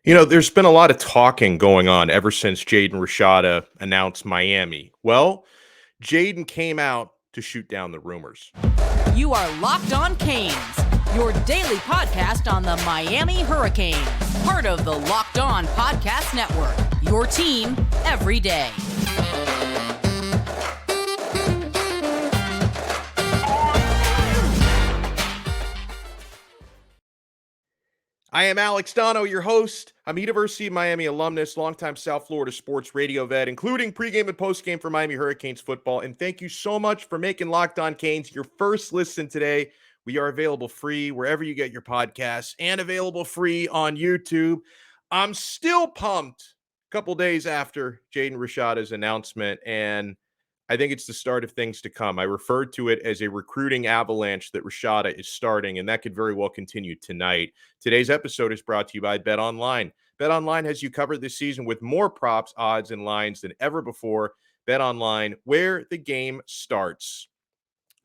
There's been a lot of talking going on ever since Jaden Rashada announced Miami. Well, Jayden came out to shoot down the rumors. You are Locked On Canes, your daily podcast on the Miami Hurricanes, part of the Locked On Podcast Network, your team every day. I am Alex Donno, your host. I'm a University of Miami alumnus, longtime South Florida sports radio vet, including pregame and postgame for Miami Hurricanes football. And thank you so much for making Locked On Canes your first listen today. We are available free wherever you get your podcasts and available free on YouTube. I'm still pumped a couple days after Jaden Rashada's announcement, and I think it's the start of things to come. I referred to it as a recruiting avalanche that Rashada is starting, and that could very well continue tonight. Today's episode is brought to you by BetOnline. BetOnline has you covered this season with more props, odds, and lines than ever before. BetOnline, where the game starts.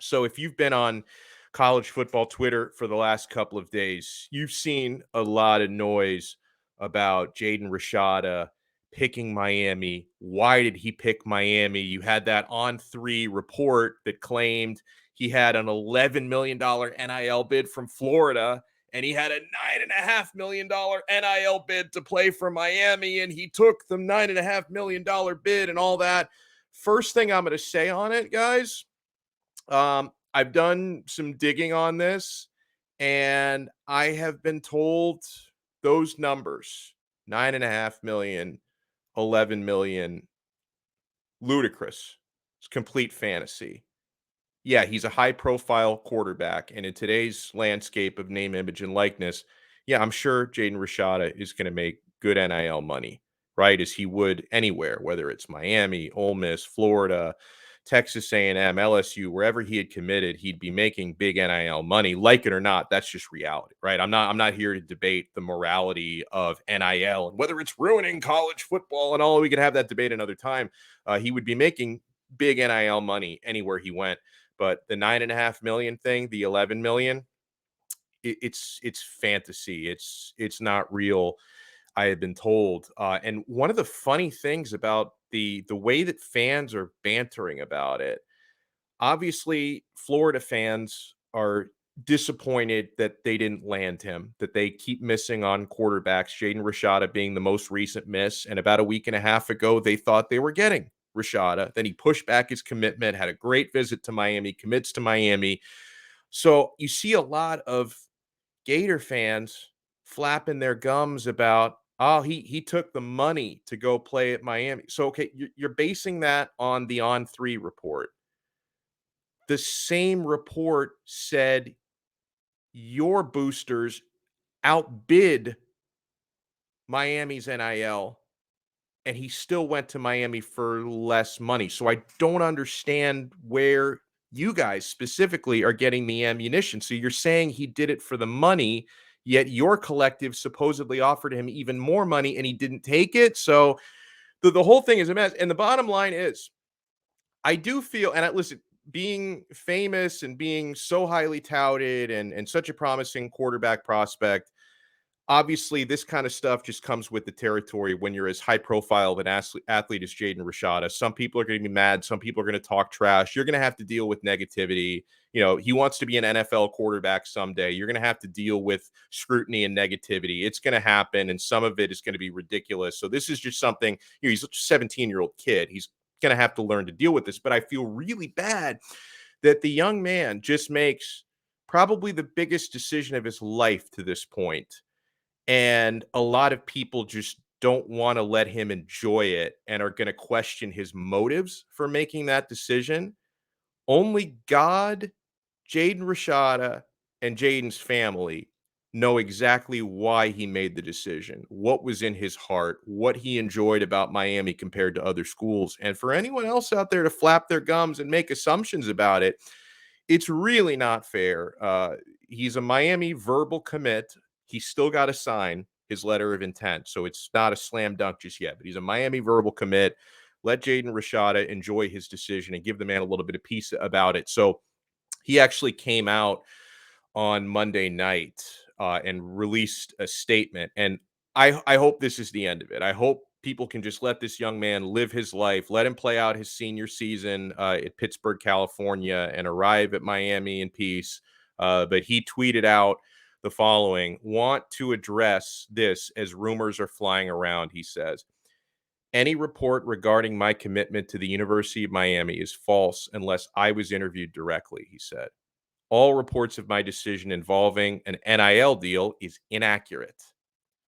So if you've been on college football Twitter for the last couple of days, you've seen a lot of noise about Jaden Rashada picking Miami. Why did he pick Miami? You had that On3 report that claimed he had an $11 million NIL bid from Florida, and he had a $9.5 million NIL bid to play for Miami, and he took the $9.5 million bid and all that. First thing I'm going to say on it, guys, I've done some digging on this, and I have been told those numbers, 9.5 million, 11 million, ludicrous. It's complete fantasy. Yeah, he's a high-profile quarterback, and in today's landscape of name, image, and likeness, yeah, I'm sure Jaden Rashada is going to make good NIL money, right, as he would anywhere, whether it's Miami, Ole Miss, Florida, Texas A&M, LSU, wherever he had committed, he'd be making big NIL money. Like it or not, that's just reality, right? I'm not here to debate the morality of NIL and whether it's ruining college football and all. We could have that debate another time. He would be making big NIL money anywhere he went. But the 9.5 million thing, the 11 million, it's fantasy. It's not real. I had been told. And one of the funny things about the way that fans are bantering about it, obviously Florida fans are disappointed that they didn't land him, that they keep missing on quarterbacks, Jaden Rashada being the most recent miss. And about a week and a half ago, they thought they were getting Rashada. Then he pushed back his commitment, had a great visit to Miami, commits to Miami. So you see a lot of Gator fans flapping their gums about, oh, he took the money to go play at Miami. So, okay, you're basing that on the On3 report. The same report said your boosters outbid Miami's NIL, and he still went to Miami for less money. So I don't understand where you guys specifically are getting the ammunition. So you're saying he did it for the money, yet your collective supposedly offered him even more money and he didn't take it. So the whole thing is a mess. And the bottom line is, I do feel, and listen, being famous and being so highly touted and such a promising quarterback prospect, obviously this kind of stuff just comes with the territory when you're as high profile of an athlete as Jaden Rashada. Some people are going to be mad. Some people are going to talk trash. You're going to have to deal with negativity. He wants to be an NFL quarterback someday. You're going to have to deal with scrutiny and negativity. It's going to happen, and some of it is going to be ridiculous. So this is just something, he's a 17-year-old kid. He's going to have to learn to deal with this. But I feel really bad that the young man just makes probably the biggest decision of his life to this point. And a lot of people just don't want to let him enjoy it and are going to question his motives for making that decision. Only God, Jaden Rashada, and Jaden's family know exactly why he made the decision, what was in his heart, what he enjoyed about Miami compared to other schools. And for anyone else out there to flap their gums and make assumptions about it, it's really not fair. He's a Miami verbal commit. He's still got to sign his letter of intent. So it's not a slam dunk just yet, but he's a Miami verbal commit. Let Jaden Rashada enjoy his decision and give the man a little bit of peace about it. So he actually came out on Monday night and released a statement. And I hope this is the end of it. I hope people can just let this young man live his life, let him play out his senior season at Pittsburgh, California, and arrive at Miami in peace. But he tweeted out the following: "Want to address this as rumors are flying around," he says. "Any report regarding my commitment to the University of Miami is false unless I was interviewed directly," he said. "All reports of my decision involving an NIL deal is inaccurate.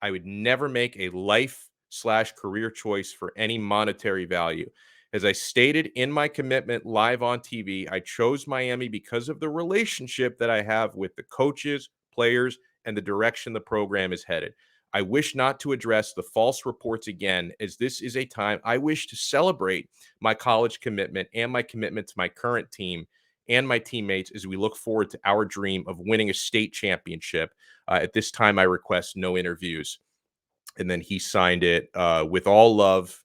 I would never make a life/career choice for any monetary value. As I stated in my commitment live on TV, I chose Miami because of the relationship that I have with the coaches, players, and the direction the program is headed. I wish not to address the false reports again, as this is a time I wish to celebrate my college commitment and my commitment to my current team and my teammates as we look forward to our dream of winning a state championship. At this time, I request no interviews." And then he signed it with all love,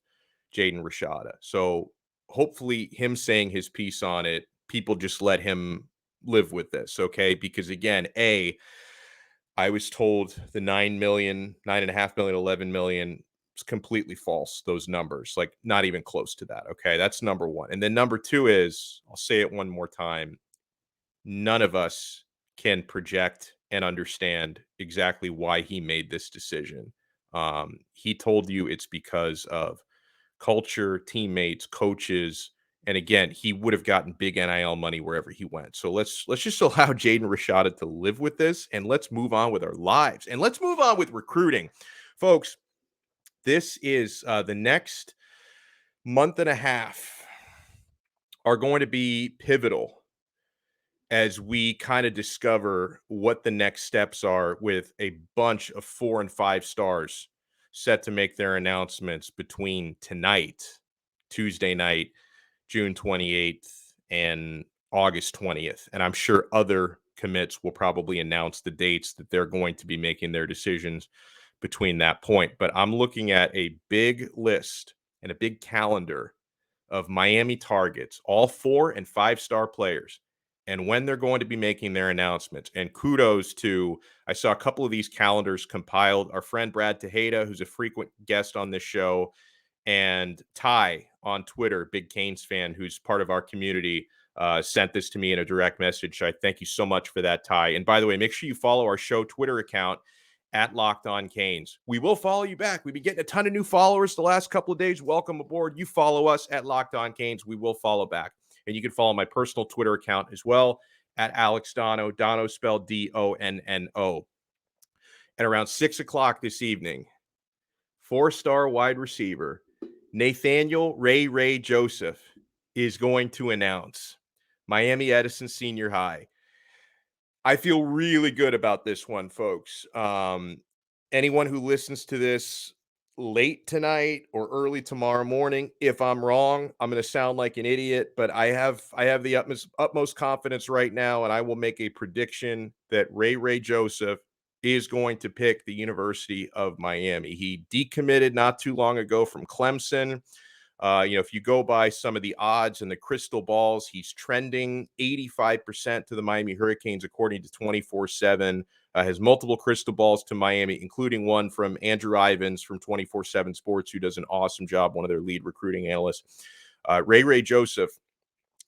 Jaden Rashada. So hopefully, him saying his piece on it, people just let him live with this, okay? Because again, I was told the 9 million, 9.5 million, 11 million is completely false. Those numbers, like not even close to that. Okay. That's number one. And then number two is, I'll say it one more time, none of us can project and understand exactly why he made this decision. He told you it's because of culture, teammates, coaches, and again, he would have gotten big NIL money wherever he went. So let's just allow Jaden Rashada to live with this, and let's move on with our lives, and let's move on with recruiting, folks. This is the next month and a half are going to be pivotal as we kind of discover what the next steps are with a bunch of 4 and 5 stars set to make their announcements between tonight, Tuesday night, June 28th, and August 20th. And I'm sure other commits will probably announce the dates that they're going to be making their decisions between that point. But I'm looking at a big list and a big calendar of Miami targets, all 4 and 5 star players, and when they're going to be making their announcements. And kudos to, I saw a couple of these calendars compiled. Our friend Brad Tejeda, who's a frequent guest on this show, and Ty on Twitter, big Canes fan, who's part of our community, sent this to me in a direct message. I thank you so much for that, Ty. And by the way, make sure you follow our show Twitter account at Locked On Canes. We will follow you back. We've been getting a ton of new followers the last couple of days. Welcome aboard. You follow us at Locked On Canes. We will follow back. And you can follow my personal Twitter account as well at Alex Donno, Donno spelled Donno. And around 6 o'clock this evening, 4-star wide receiver Nathaniel Ray Joseph is going to announce Miami Edison Senior High. I feel really good about this one, folks. Anyone who listens to this late tonight or early tomorrow morning, if I'm wrong, I'm going to sound like an idiot, but I have the utmost confidence right now, and I will make a prediction that Ray Joseph is going to pick the University of Miami. He decommitted not too long ago from Clemson. If you go by some of the odds and the crystal balls, he's trending 85% to the Miami Hurricanes, according to 24/7. Has multiple crystal balls to Miami, including one from Andrew Ivins from 24/7 Sports, who does an awesome job, one of their lead recruiting analysts. Ray Joseph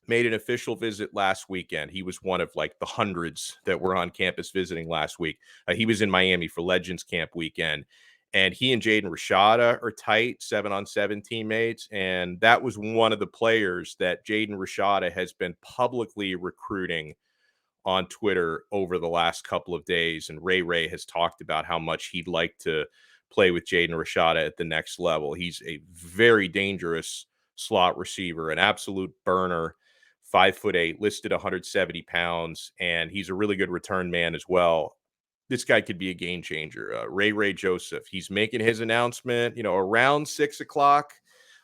made an official visit last weekend. He was one of like the hundreds that were on campus visiting last week. He was in Miami for Legends Camp weekend. And he and Jaden Rashada are tight 7-on-7 teammates. And that was one of the players that Jaden Rashada has been publicly recruiting on Twitter over the last couple of days. And Ray has talked about how much he'd like to play with Jaden Rashada at the next level. He's a very dangerous slot receiver, an absolute burner, 5'8", listed 170 pounds. And he's a really good return man as well. This guy could be a game changer. Ray Joseph, he's making his announcement, around 6 o'clock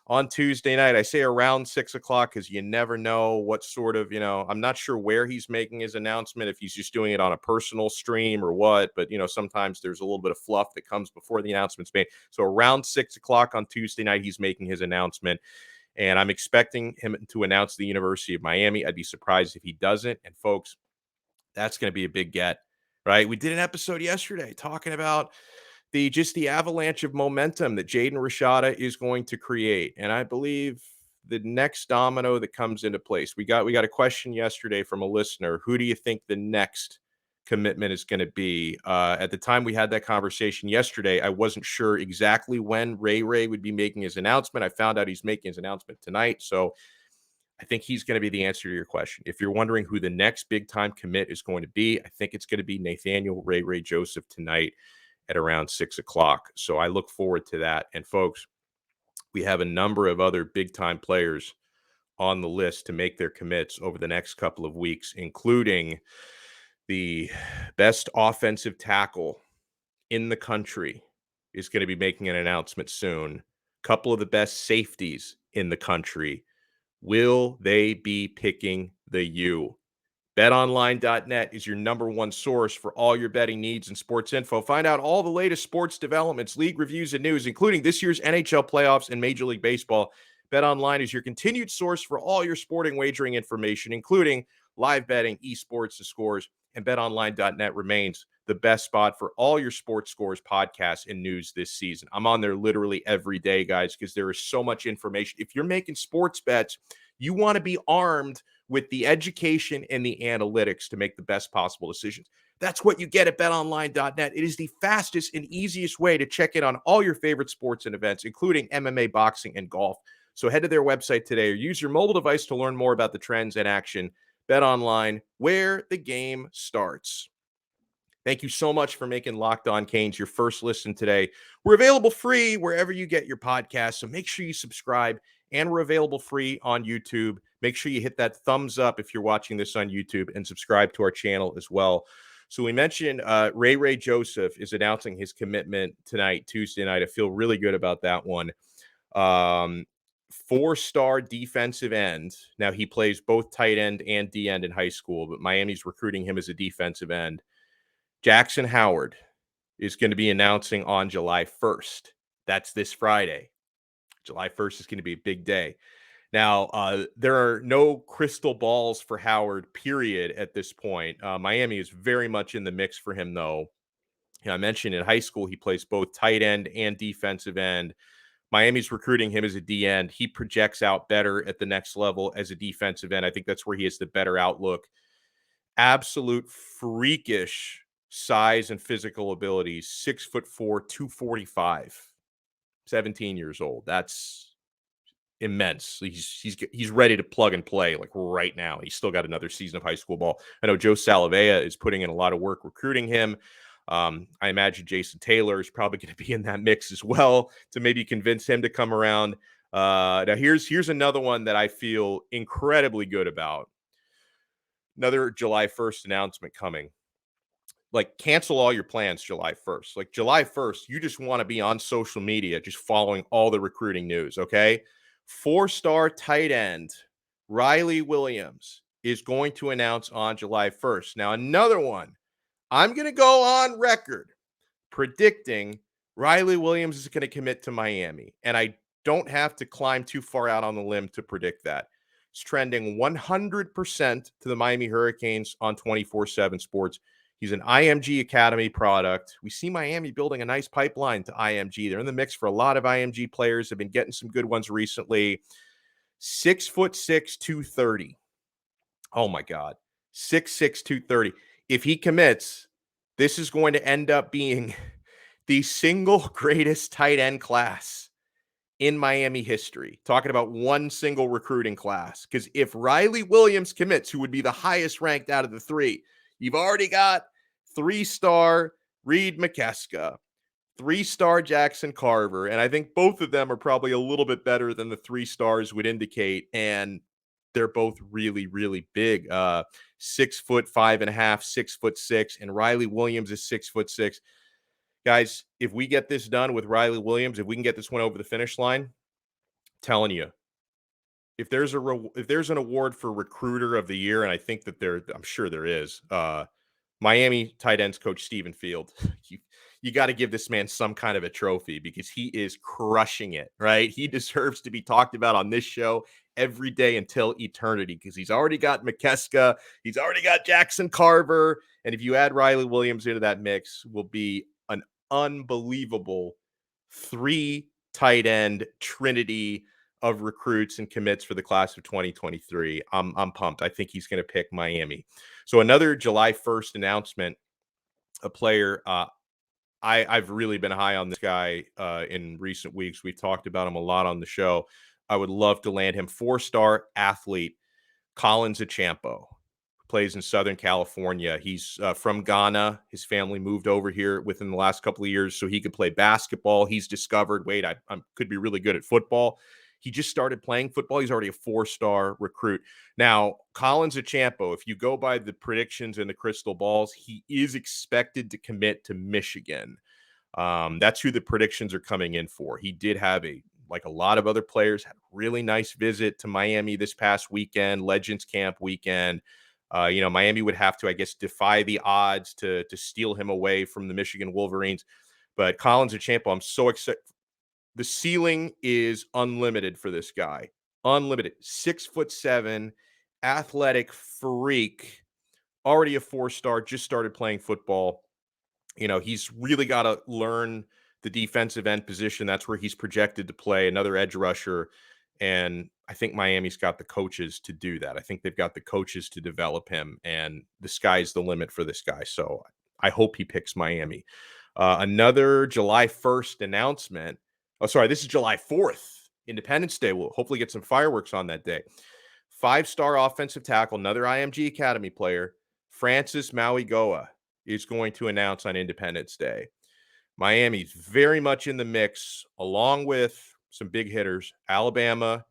on Tuesday night. I say around 6 o'clock because you never know what sort of, I'm not sure where he's making his announcement, if he's just doing it on a personal stream or what, but, sometimes there's a little bit of fluff that comes before the announcement's made. So around 6 o'clock on Tuesday night, he's making his announcement, and I'm expecting him to announce the University of Miami. I'd be surprised if he doesn't. And folks, that's going to be a big get. Right. We did an episode yesterday talking about the avalanche of momentum that Jaden Rashada is going to create. And I believe the next domino that comes into place. We got a question yesterday from a listener. Who do you think the next commitment is going to be? At the time we had that conversation yesterday, I wasn't sure exactly when Ray would be making his announcement. I found out he's making his announcement tonight. So I think he's going to be the answer to your question. If you're wondering who the next big time commit is going to be, I think it's going to be Nathaniel Joseph tonight at around 6:00. So I look forward to that. And folks, we have a number of other big time players on the list to make their commits over the next couple of weeks, including the best offensive tackle in the country is going to be making an announcement soon. A couple of the best safeties in the country. Will they be picking the U? BetOnline.net is your number one source for all your betting needs and sports info. Find out all the latest sports developments, league reviews, and news, including this year's NHL playoffs and Major League Baseball. BetOnline is your continued source for all your sporting wagering information, including live betting, esports, and scores. And BetOnline.net remains the best spot for all your sports scores, podcasts, and news this season. I'm on there literally every day, guys, because there is so much information. If you're making sports bets, you want to be armed with the education and the analytics to make the best possible decisions. That's what you get at betonline.net. It is the fastest and easiest way to check in on all your favorite sports and events, including MMA, boxing, and golf. So head to their website today or use your mobile device to learn more about the trends in action. BetOnline, where the game starts. Thank you so much for making Locked On Canes your first listen today. We're available free wherever you get your podcasts, so make sure you subscribe, and we're available free on YouTube. Make sure you hit that thumbs up if you're watching this on YouTube and subscribe to our channel as well. So we mentioned Ray Joseph is announcing his commitment tonight, Tuesday night. I feel really good about that one. 4-star defensive end. Now, he plays both tight end and D end in high school, but Miami's recruiting him as a defensive end. Jaxon Howard is going to be announcing on July 1st. That's this Friday. July 1st is going to be a big day. Now, there are no crystal balls for Howard, period, at this point. Miami is very much in the mix for him, though. I mentioned in high school, he plays both tight end and defensive end. Miami's recruiting him as a D end. He projects out better at the next level as a defensive end. I think that's where he has the better outlook. Absolute freakish size and physical abilities. 6'4", 245, 17 years old. That's immense. He's ready to plug and play like right now. He's still got another season of high school ball. I know Joe Salavea is putting in a lot of work recruiting him. I imagine Jason Taylor is probably going to be in that mix as well to maybe convince him to come around. Now here's another one that I feel incredibly good about. Another July 1st announcement coming. Like, cancel all your plans July 1st. Like, July 1st, you just want to be on social media, just following all the recruiting news, okay? 4-star tight end Riley Williams is going to announce on July 1st. Now, another one, I'm going to go on record predicting Riley Williams is going to commit to Miami, and I don't have to climb too far out on the limb to predict that. It's trending 100% to the Miami Hurricanes on 24/7 Sports. He's an IMG Academy product. We see Miami building a nice pipeline to IMG. They're in the mix for a lot of IMG players. Have been getting some good ones recently. 6'6", 230. Oh my God. 6'6", 230. If he commits, this is going to end up being the single greatest tight end class in Miami history. Talking about one single recruiting class. Because if Riley Williams commits, who would be the highest ranked out of the three, you've already got 3-star Reed McKeska, 3-star Jackson Carver, and I think both of them are probably a little bit better than the 3 stars would indicate, and they're both really, really big. 6'5.5", 6'6", and Riley Williams is 6'6". Guys, if we get this done with Riley Williams, if we can get this one over the finish line, I'm telling you, if there's an award for Recruiter of the Year, and I think that I'm sure there is. Miami tight ends coach Stephen Field. You got to give this man some kind of a trophy because he is crushing it, right? He deserves to be talked about on this show every day until eternity because he's already got McKeska, he's already got Jackson Carver, and if you add Riley Williams into that mix, will be an unbelievable 3 tight end trinity of recruits and commits for the class of 2023. I'm pumped. I think he's going to pick Miami. So another July 1st announcement, a player I've really been high on this guy in recent weeks. We've talked about him a lot on the show. I would love to land him. 4-star athlete, Collins Acheampong, plays in Southern California. He's from Ghana. His family moved over here within the last couple of years so he could play basketball. He's discovered, wait, I could be really good at football. He just started playing football. He's already a 4-star recruit. Now, Collins Acheampong, if you go by the predictions and the crystal balls, he is expected to commit to Michigan. That's who the predictions are coming in for. He did have like a lot of other players, had a really nice visit to Miami this past weekend, Legends Camp weekend. Miami would have to, I guess, defy the odds to steal him away from the Michigan Wolverines. But Collins Acheampong, I'm so excited. The ceiling is unlimited for this guy. Unlimited. 6'7", athletic freak, already a 4-star, just started playing football. He's really got to learn the defensive end position. That's where he's projected to play, another edge rusher. And I think Miami's got the coaches to do that. I think they've got the coaches to develop him, and the sky's the limit for this guy. So I hope he picks Miami. Another July 1st announcement. Oh, sorry, this is July 4th, Independence Day. We'll hopefully get some fireworks on that day. 5-star offensive tackle, another IMG Academy player, Francis Mauigoa, is going to announce on Independence Day. Miami's very much in the mix, along with some big hitters. Alabama,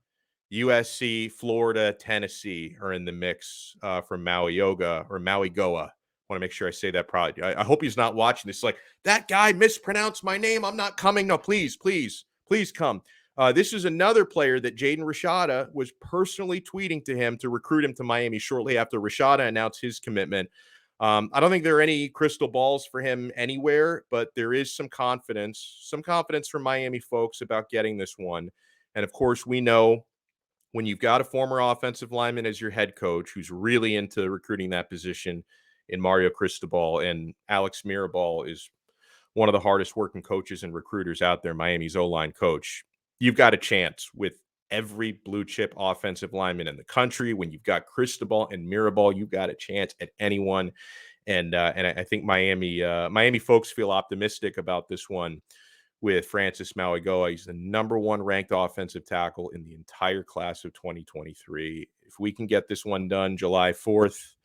USC, Florida, Tennessee are in the mix from Mauigoa. I want to make sure I say that properly. I hope he's not watching this. Like, that guy mispronounced my name. I'm not coming. No, please come. This is another player that Jaden Rashada was personally tweeting to him to recruit him to Miami shortly after Rashada announced his commitment. I don't think there are any crystal balls for him anywhere, but there is some confidence from Miami folks about getting this one. And of course, we know when you've got a former offensive lineman as your head coach who's really into recruiting that position in Mario Cristobal, and Alex Mirabal is one of the hardest working coaches and recruiters out there, Miami's O-line coach, you've got a chance with every blue chip offensive lineman in the country. When you've got Cristobal and Mirabal, you've got a chance at anyone. And I think Miami folks feel optimistic about this one with Francis Mauigoa. He's the number 1 ranked offensive tackle in the entire class of 2023. If we can get this one done July 4th,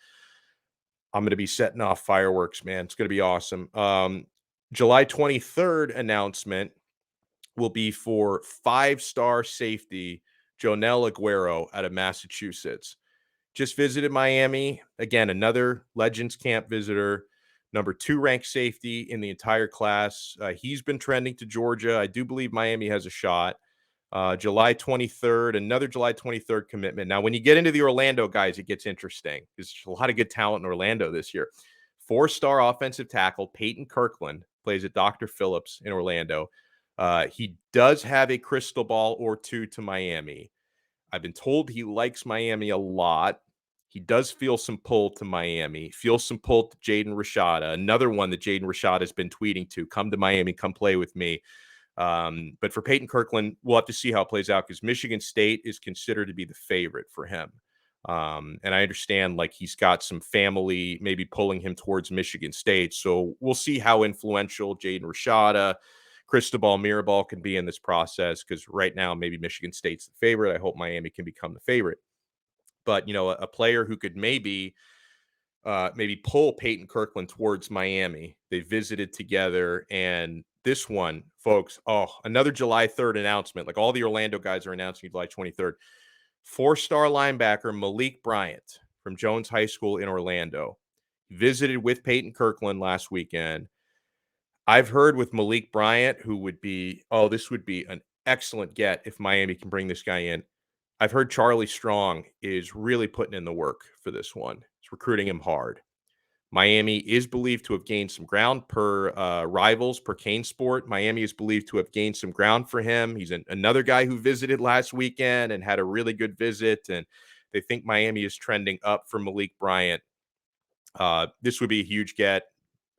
I'm going to be setting off fireworks, man. It's going to be awesome. July 23rd announcement will be for 5-star safety Joenel Aguero out of Massachusetts. Just visited Miami. Again, another Legends Camp visitor, number 2 ranked safety in the entire class. He's been trending to Georgia. I do believe Miami has a shot. July 23rd, another July 23rd commitment. Now, when you get into the Orlando guys, it gets interesting. There's a lot of good talent in Orlando this year. 4-star offensive tackle Payton Kirkland plays at Dr. Phillips in Orlando. He does have a crystal ball or two to Miami. I've been told he likes Miami a lot. He does feel some pull to Miami, feels some pull to Jaden Rashada, another one that Jaden Rashada has been tweeting to, come to Miami, come play with me. But for Payton Kirkland, we'll have to see how it plays out because Michigan State is considered to be the favorite for him. And I understand like he's got some family maybe pulling him towards Michigan State. So we'll see how influential Jaden Rashada, Cristobal, Mirabal can be in this process because right now maybe Michigan State's the favorite. I hope Miami can become the favorite. But, a player who could maybe pull Payton Kirkland towards Miami. They visited together. And this one, folks, another July 3rd announcement. Like all the Orlando guys are announcing July 23rd. 4-star linebacker Malik Bryant from Jones High School in Orlando visited with Payton Kirkland last weekend. I've heard with Malik Bryant, who would be, this would be an excellent get if Miami can bring this guy in. I've heard Charlie Strong is really putting in the work for this one. He's recruiting him hard. Miami is believed to have gained some ground per Rivals, per Kane Sport. Miami is believed to have gained some ground for him. He's another guy who visited last weekend and had a really good visit. And they think Miami is trending up for Malik Bryant. This would be a huge get.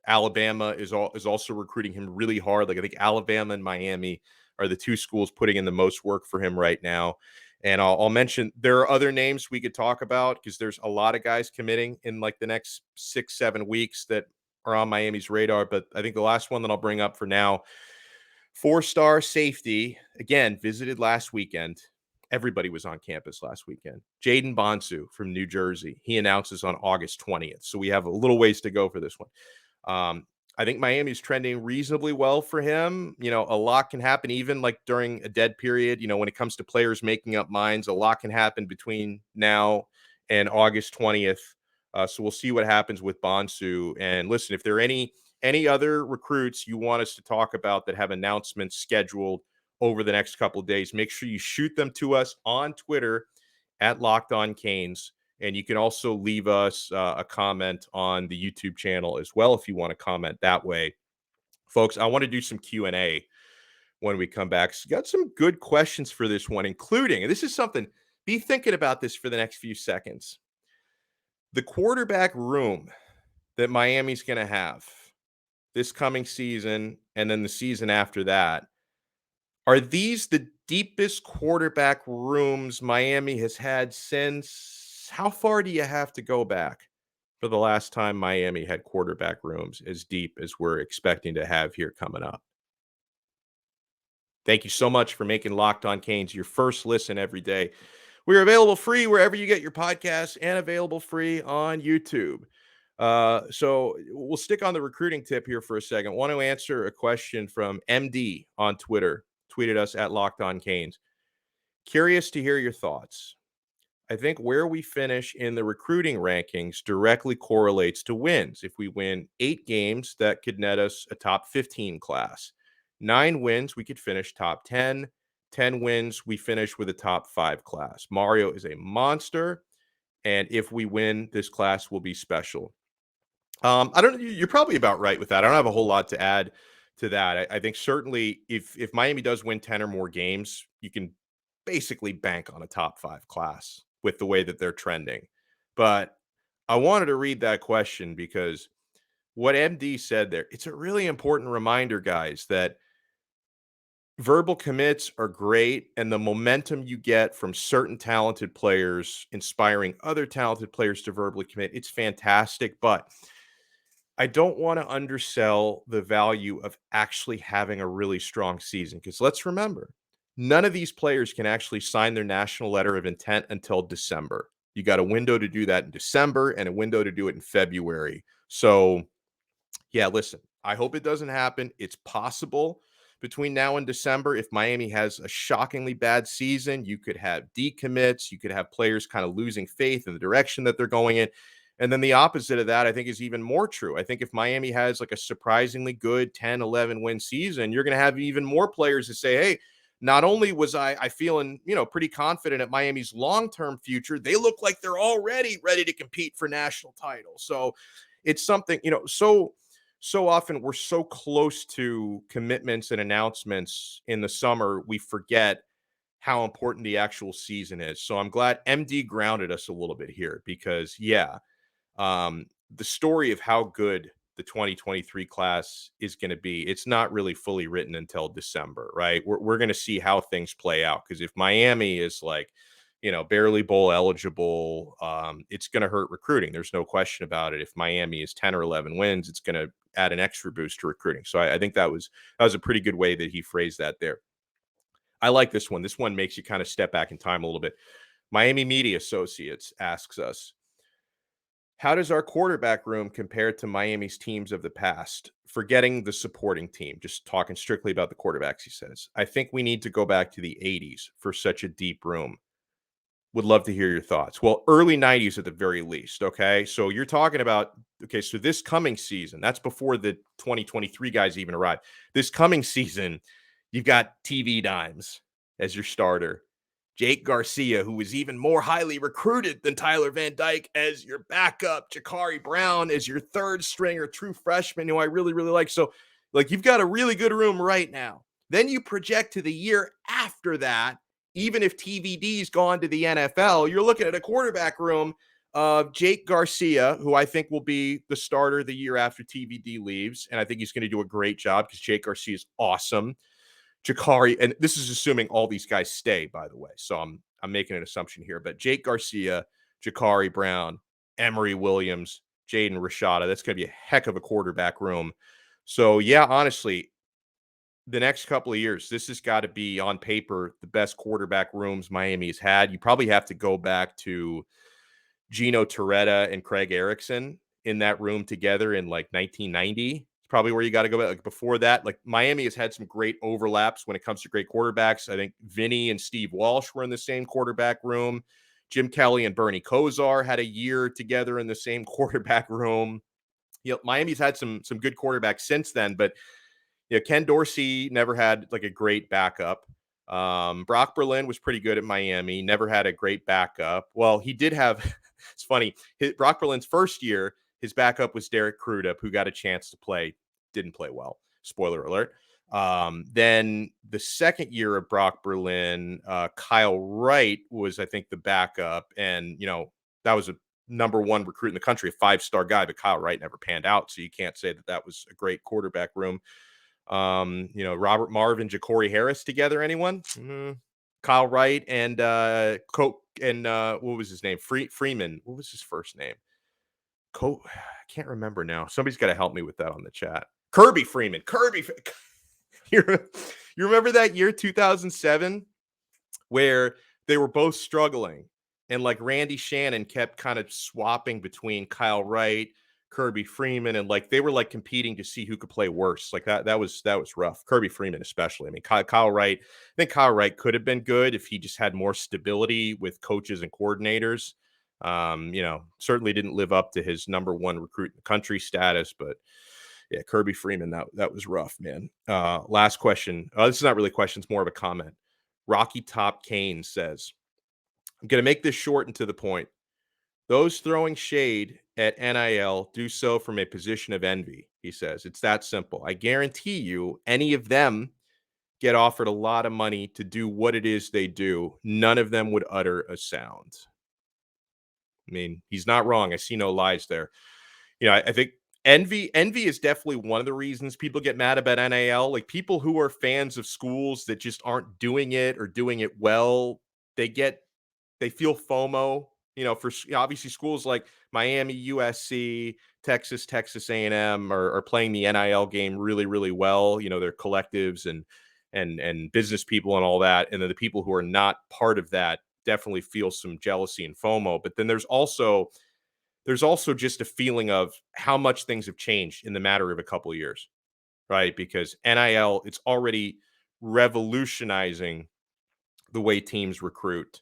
Alabama is also recruiting him really hard. Like, I think Alabama and Miami are the two schools putting in the most work for him right now. And I'll mention there are other names we could talk about because there's a lot of guys committing in like the next 6-7 weeks that are on Miami's radar. But I think the last one that I'll bring up for now, 4-star safety, again, visited last weekend. Everybody was on campus last weekend. Jaden Bonsu from New Jersey. He announces on August 20th. So we have a little ways to go for this one. I think Miami's trending reasonably well for him. You know, a lot can happen even like during a dead period. You know, when it comes to players making up minds, a lot can happen between now and August 20th. So we'll see what happens with Bonsu. And listen, if there are any other recruits you want us to talk about that have announcements scheduled over the next couple of days, make sure you shoot them to us on Twitter at Locked On Canes. And you can also leave us a comment on the YouTube channel as well if you want to comment that way. Folks, I want to do some Q&A when we come back. So got some good questions for this one, including, and this is something, be thinking about this for the next few seconds. The quarterback room that Miami's going to have this coming season and then the season after that, are these the deepest quarterback rooms Miami has had since? How far do you have to go back for the last time Miami had quarterback rooms as deep as we're expecting to have here coming up? Thank you so much for making Locked On Canes your first listen every day. We're available free wherever you get your podcasts and available free on YouTube. So we'll stick on the recruiting tip here for a second. Want to answer a question from MD on Twitter. Tweeted us at Locked On Canes. Curious to hear your thoughts. I think where we finish in the recruiting rankings directly correlates to wins. If we win 8 games, that could net us a top 15 class. 9 wins, we could finish top 10. 10 wins, we finish with a top 5 class. Mario is a monster, and if we win, this class will be special. I don't. You're probably about right with that. I don't have a whole lot to add to that. I think certainly if Miami does win 10 or more games, you can basically bank on a top 5 class with the way that they're trending. But I wanted to read that question because what MD said there, it's a really important reminder, guys, that verbal commits are great, and the momentum you get from certain talented players inspiring other talented players to verbally commit, it's fantastic. But I don't want to undersell the value of actually having a really strong season, because let's remember, none of these players can actually sign their national letter of intent until December. You got a window to do that in December and a window to do it in February. So, yeah, listen, I hope it doesn't happen. It's possible between now and December. If Miami has a shockingly bad season, you could have decommits. You could have players kind of losing faith in the direction that they're going in. And then the opposite of that, I think, is even more true. I think if Miami has like a surprisingly good 10, 11 win season, you're going to have even more players that say, hey, not only was I feeling, pretty confident at Miami's long-term future, they look like they're already ready to compete for national titles. So it's something, so often we're so close to commitments and announcements in the summer, we forget how important the actual season is. So I'm glad MD grounded us a little bit here because, the story of how good the 2023 class is going to be, it's not really fully written until December, right? We're going to see how things play out, because if Miami is like, barely bowl eligible, it's going to hurt recruiting. There's no question about it. If Miami is 10 or 11 wins, it's going to add an extra boost to recruiting. So I think that was a pretty good way that he phrased that there. I like this one. This one makes you kind of step back in time a little bit. Miami Media Associates asks us, how does our quarterback room compare to Miami's teams of the past? Forgetting the supporting team, just talking strictly about the quarterbacks, he says. I think we need to go back to the 80s for such a deep room. Would love to hear your thoughts. Well, early 90s at the very least, okay? So you're talking about, so this coming season, that's before the 2023 guys even arrive. This coming season, you've got TV Dimes as your starter. Jake Garcia, who was even more highly recruited than Tyler Van Dyke, as your backup. Jakari Brown as your third stringer, true freshman, who I really, really like. So, you've got a really good room right now. Then you project to the year after that, even if TVD's gone to the NFL, you're looking at a quarterback room Jake Garcia, who I think will be the starter the year after TVD leaves, and I think he's going to do a great job because Jake Garcia is awesome. Jakari, and this is assuming all these guys stay, by the way. So I'm making an assumption here, but Jake Garcia, Jakari Brown, Emory Williams, Jaden Rashada. That's going to be a heck of a quarterback room. So yeah, honestly, the next couple of years, this has got to be on paper the best quarterback rooms Miami's had. You probably have to go back to Gino Torretta and Craig Erickson in that room together in like 1990. It's probably where you got to go back. Like before that, like Miami has had some great overlaps when it comes to great quarterbacks. I think Vinny and Steve Walsh were in the same quarterback room. Jim Kelly and Bernie Kosar had a year together in the same quarterback room. You know, Miami's had some good quarterbacks since then, but Ken Dorsey never had like a great backup. Brock Berlin was pretty good at Miami, never had a great backup. Well, he did have, it's funny, Brock Berlin's first year, his backup was Derek Crudup, who got a chance to play, didn't play well. Spoiler alert. Then the second year of Brock Berlin, Kyle Wright was, I think, the backup. And, that was a number one recruit in the country, a 5-star guy, but Kyle Wright never panned out. So you can't say that was a great quarterback room. Robert Marvin, Ja'Cory Harris together, anyone? Kyle Wright and what was his name? Freeman. What was his first name? I can't remember now. Somebody's got to help me with that on the chat. Kirby Freeman. You remember that year, 2007, where they were both struggling and like Randy Shannon kept kind of swapping between Kyle Wright, Kirby Freeman, and like they were like competing to see who could play worse. Like that was rough. Kirby Freeman especially. I mean, Kyle Wright. I think Kyle Wright could have been good if he just had more stability with coaches and coordinators. Certainly didn't live up to his number one recruit in the country status, but yeah, Kirby Freeman, that was rough, man. Last question. This is not really a question, it's more of a comment. Rocky Top Kane says, I'm going to make this short and to the point. Those throwing shade at NIL do so from a position of envy, he says. It's that simple. I guarantee you, any of them get offered a lot of money to do what it is they do. None of them would utter a sound. I mean, he's not wrong. I see no lies there. I think envy is definitely one of the reasons people get mad about NIL. Like people who are fans of schools that just aren't doing it or doing it well, they feel FOMO. For obviously schools like Miami, USC, Texas A&M are playing the NIL game really, really well. They're collectives and business people and all that. And then the people who are not part of that definitely feel some jealousy and FOMO. But then there's also just a feeling of how much things have changed in the matter of a couple of years, right? Because NIL, it's already revolutionizing the way teams recruit.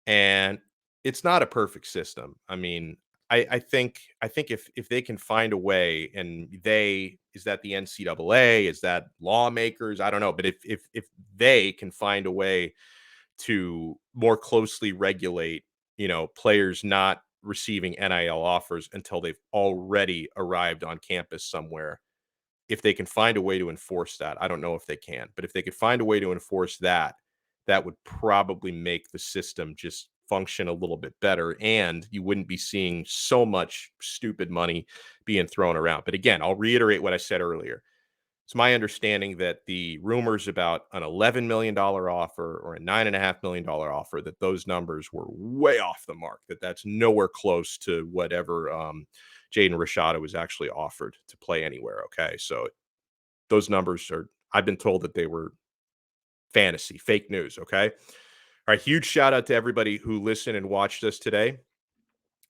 And it's not a perfect system. I mean, I think if they can find a way, and is that the NCAA, is that lawmakers? I don't know. But if they can find a way to more closely regulate, players not receiving NIL offers until they've already arrived on campus somewhere. If they can find a way to enforce that, I don't know if they can, but if they could find a way to enforce that, that would probably make the system just function a little bit better, and you wouldn't be seeing so much stupid money being thrown around. But again, I'll reiterate what I said earlier. It's my understanding that the rumors about an $11 million offer or a $9.5 million offer, that those numbers were way off the mark, that's nowhere close to whatever Jaden Rashada was actually offered to play anywhere. Okay. So those numbers I've been told that they were fantasy, fake news. Okay. All right. Huge shout out to everybody who listened and watched us today.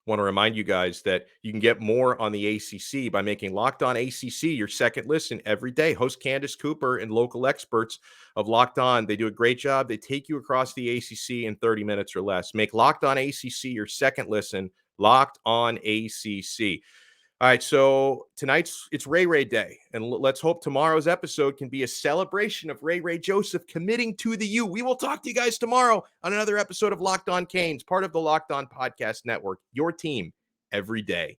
Want to remind you guys that you can get more on the ACC by making Locked On ACC your second listen every day. Host Candace Cooper and local experts of Locked On, they do a great job. They take you across the ACC in 30 minutes or less. Make Locked On ACC your second listen. Locked On ACC. All right, so it's Ray Ray Day, and let's hope tomorrow's episode can be a celebration of Ray Joseph committing to the U. We will talk to you guys tomorrow on another episode of Locked On Canes, part of the Locked On Podcast Network, your team every day.